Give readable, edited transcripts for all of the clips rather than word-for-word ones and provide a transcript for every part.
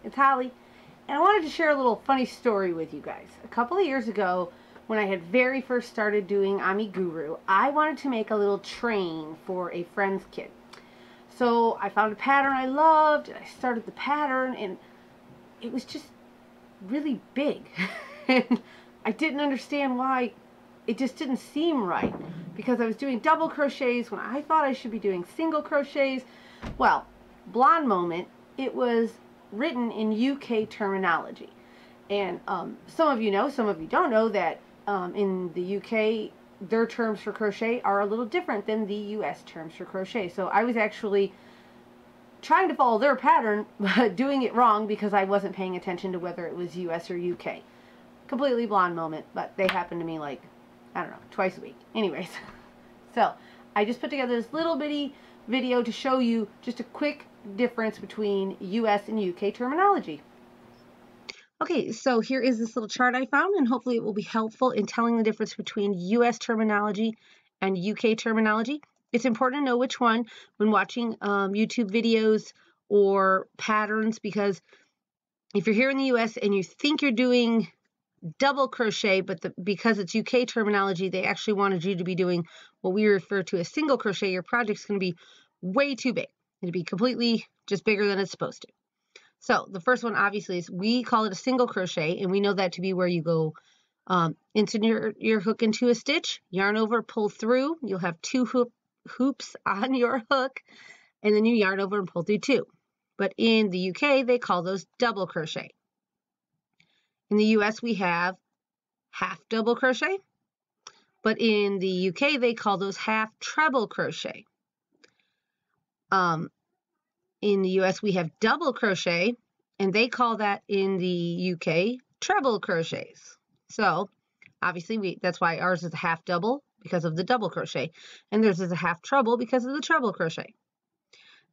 It's Holly, and I wanted to share a little funny story with you guys. A couple of years ago, when I had very first started doing Amiguru, I wanted to make a little train for a friend's kid. So I found a pattern I loved, and I started the pattern, and it was just really big. And I didn't understand why it just didn't seem right, because I was doing double crochets when I thought I should be doing single crochets. Well, blonde moment, it was written in UK terminology. And some of you know, some of you don't know that in the UK, their terms for crochet are a little different than the US terms for crochet. So I was actually trying to follow their pattern, but doing it wrong because I wasn't paying attention to whether it was US or UK. Completely blonde moment, but they happen to me like, I don't know, twice a week. Anyways, so I just put together this little bitty video to show you just a quick difference between US and UK terminology. Okay, so here is this little chart I found, and hopefully it will be helpful in telling the difference between US terminology and UK terminology. It's important to know which one when watching YouTube videos or patterns, because if you're here in the US and you think you're doing double crochet, but because it's UK terminology, they actually wanted you to be doing what we refer to as single crochet, your project's going to be way too big. It'll be completely just bigger than it's supposed to. So the first one obviously is, we call it a single crochet, and we know that to be where you go into your hook into a stitch, yarn over, pull through. You'll have two hoops on your hook, and then you yarn over and pull through two. But in the UK, they call those double crochet. In the US, we have half double crochet, but in the UK, they call those half treble crochet. In the US, we have double crochet, and they call that in the UK treble crochets. So obviously that's why ours is a half double, because of the double crochet, and theirs is a half treble because of the treble crochet.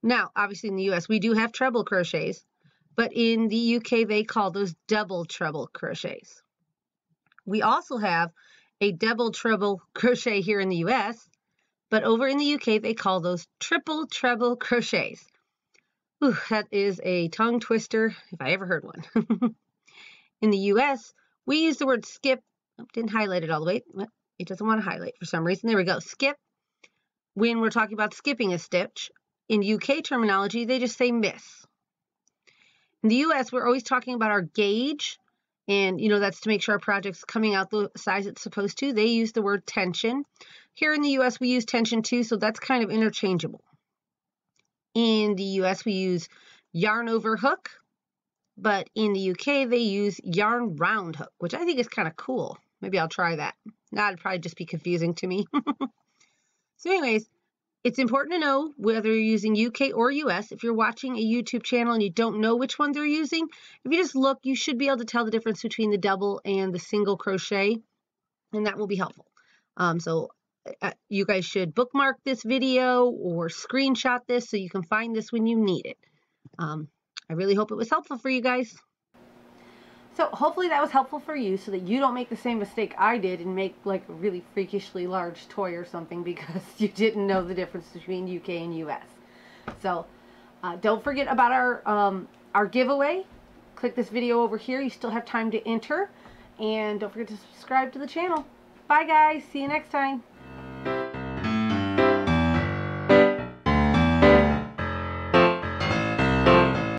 Now, obviously in the US, we do have treble crochets, but in the UK, they call those double treble crochets. We also have a double treble crochet here in the US, but over in the UK, they call those triple treble crochets. Ooh, that is a tongue twister if I ever heard one. In the US, we use the word skip. Oh, didn't highlight it all the way. It doesn't want to highlight for some reason. There we go. Skip. When we're talking about skipping a stitch. In UK terminology, they just say miss. In the US, we're always talking about our gauge, and that's to make sure our project's coming out the size it's supposed to. They use the word tension. Here in the US, we use tension too, so that's kind of interchangeable. In the US, we use yarn over hook, but in the UK, they use yarn round hook, which I think is kind of cool. Maybe I'll try that. That'd probably just be confusing to me. So anyways, it's important to know whether you're using UK or US. If you're watching a YouTube channel and you don't know which one they're using, if you just look, you should be able to tell the difference between the double and the single crochet, and that will be helpful. You guys should bookmark this video or screenshot this so you can find this when you need it. I really hope it was helpful for you guys. So hopefully that was helpful for you, so that you don't make the same mistake I did and make like a really freakishly large toy or something because you didn't know the difference between UK and US. So don't forget about our giveaway. Click this video over here. You still have time to enter. And don't forget to subscribe to the channel. Bye guys. See you next time.